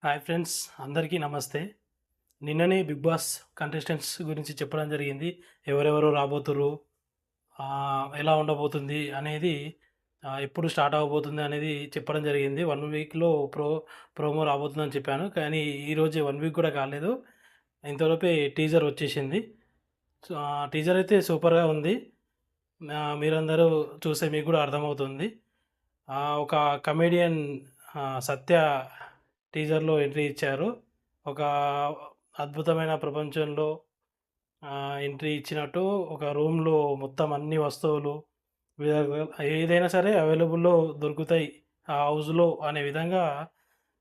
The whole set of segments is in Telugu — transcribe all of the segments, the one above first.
హాయ్ ఫ్రెండ్స్, అందరికీ నమస్తే. నిన్ననే 'బిగ్ బాస్' కంటెస్టెంట్స్ గురించి చెప్పడం జరిగింది. ఎవరెవరు రాబోతుర్రు, ఎలా ఉండబోతుంది అనేది, ఎప్పుడు స్టార్ట్ అవ్వబోతుంది అనేది చెప్పడం జరిగింది. 1 వీక్‌లో ప్రోమో రాబోతుందని చెప్పాను. కానీ ఈరోజే 1 వీక్ కూడా కాలేదు. ఇంతలోపే టీజర్ వచ్చేసింది. సో, ఆ టీజర్ అయితే సూపర్‌గా ఉంది. మీరందరూ చూస్తే మీకు కూడా అర్థమవుతుంది. ఒక కమెడియన్, 'సత్య' టీజర్‌లో ఎంట్రీ ఇచ్చారు. ఒక అద్భుతమైన ప్రపంచంలో ఎంట్రీ ఇచ్చినట్టు, ఒక రూమ్‌లో మొత్తం అన్ని వస్తువులు ఏదైనా సరే అవైలబుల్‌లో దొరుకుతాయి ఆ హౌస్‌లో అనే విధంగా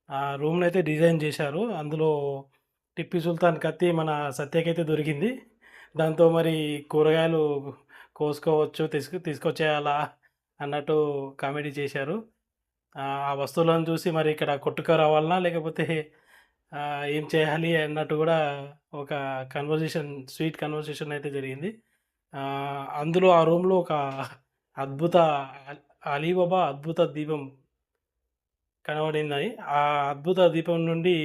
ఆ రూమ్‌నైతే డిజైన్ చేశారు. అందులో టిప్పీ సుల్తాన్ కత్తి మన సత్యకైతే దొరికింది. దాంతో మరి కూరగాయలు కోసుకోవచ్చు, తీసుకొచ్చేయాలా అన్నట్టు కామెడీ చేశారు. ఆ వస్తువులను చూసి మరి ఇక్కడ కొట్టుకు రావాలనా? లేకపోతే ఏం చేయాలి అన్నట్టు గూడా ఒక స్వీట్ కన్వర్జేషన్ అయితే జరిగింది. అందులో ఆ రూమ్‌లో ఒక అద్భుత అలీబాబా అద్భుత దీపం కనబడిందని. ఆ అద్భుత దీపం నుండి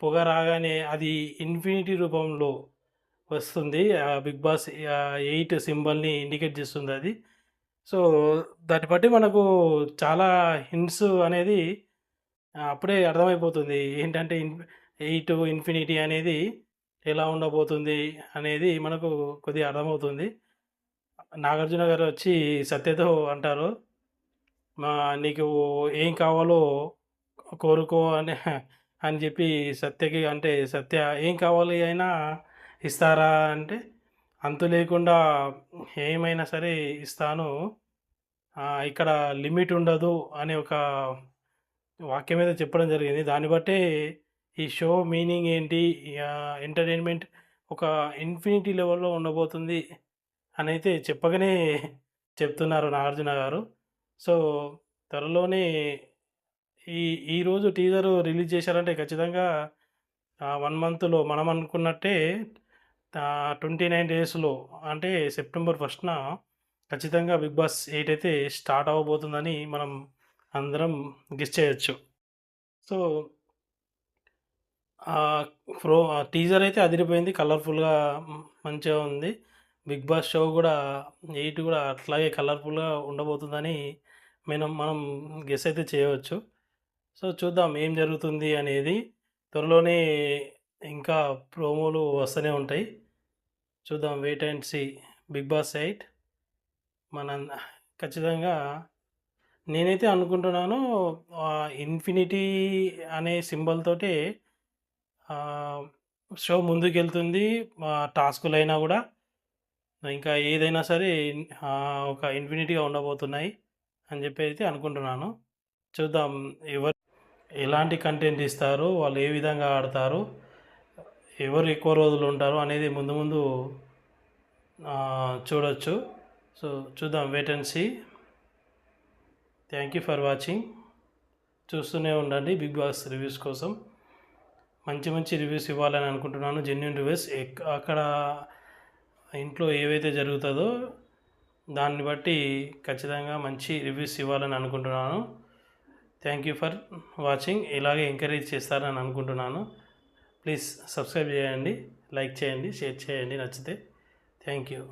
పొగ రాగానే అది ఇన్ఫినిటీ రూపంలో వస్తుంది. 'బిగ్ బాస్' 8 సింబల్‌ని ఇండికేట్ చేస్తుందది. సో, దాన్ని బట్టి మనకు చాలా హింట్స్ అనేది అప్పుడే అర్థమైపోతుంది. ఏంటంటే 8 ఇన్ఫినిటీ అనేది ఎలా ఉండబోతుంది అనేది మనకు కొద్దిగా అర్థమవుతుంది. నాగార్జున గారు వచ్చి సత్యతో అంటారు, మా "నీకు ఏం కావాలో కోరుకో" అని చెప్పి సత్యకి, అంటే సత్య "ఏం కావాలి అయినా ఇస్తారా?" అంటే, "అంతు లేకుండా ఏమైనా సరే ఇస్తాను. ఇక్కడ లిమిట్ ఉండదు" అనే ఒక వాక్యం మీద చెప్పడం జరిగింది. దాన్ని బట్టే ఈ షో మీనింగ్ ఏంటి, ఎంటర్‌టైన్‌మెంట్ ఒక ఇన్ఫినిటీ లెవెల్‌లో ఉండబోతుంది అనైతే చెప్పకనే చెప్తున్నారు నాగార్జున గారు. సో, త్వరలోనే ఈ ఈరోజు టీజర్ రిలీజ్ చేశారంటే ఖచ్చితంగా 1 మంత్‌లో మనం అనుకున్నట్టే 29 డేస్‌లో, అంటే సెప్టెంబర్ 1న ఖచ్చితంగా 'బిగ్ బాస్ 8' అయితే స్టార్ట్ అవ్వబోతుందని మనం అందరం గెస్ చేయొచ్చు. సో, ఆహ్, టీజర్ అయితే అదిరిపోయింది. కలర్‌ఫుల్‌గా మంచిగా ఉంది. 'బిగ్ బాస్' షో గూడా 8 గూడా అట్లాగే కలర్‌ఫుల్‌గా ఉండబోతుందని మనం గెస్ అయితే చేయవచ్చు. సో, చూద్దాం ఏం జరుగుతుంది అనేది. త్వరలోనే ఇంకా ప్రోమోలు వస్తూనే ఉంటాయి. చూద్దాం, wait and see. 'Bigg Boss 8' మనం ఖచ్చితంగా నేనైతే అనుకుంటున్నాను, ఇన్ఫినిటీ అనే సింబల్ తోటే ఆహ్, షో ముందుకెళ్తుంది. టాస్కులైనా గూడా ఇంకా ఏదైనా సరే ఒక ఇన్ఫినిటీగా ఉండబోతున్నాయి అని జెప్పి అయితే అనుకుంటున్నాను. చూద్దాం, ఎలాంటి కంటెంట్ ఇస్తారు, వాళ్ళు ఏ విధంగా ఆడతారు, ఎవరు ఎక్కువ రోజులు ఉంటారు అనేది ముందు ముందు చూడొచ్చు. సో, చూద్దాం, wait and see. Thank you for watching. చూస్తూనే ఉండండి 'బిగ్ బాస్' రివ్యూస్ కోసం. మంచి మంచి రివ్యూస్ ఇవ్వాలని అనుకుంటున్నాను. Genuine reviews. అక్కడ ఇంట్లో ఏవైతే జరుగుతుందో దాన్ని బట్టి ఖచ్చితంగా మంచి రివ్యూస్ ఇవ్వాలని అనుకుంటున్నాను. Thank you for watching. ఇలాగే ఎంకరేజ్ చేస్తారని అనుకుంటున్నాను. ప్లీజ్ సబ్స్క్రైబ్ చేయండి, లైక్ చేయండి, షేర్ చేయండి నచ్చితే. Thank you.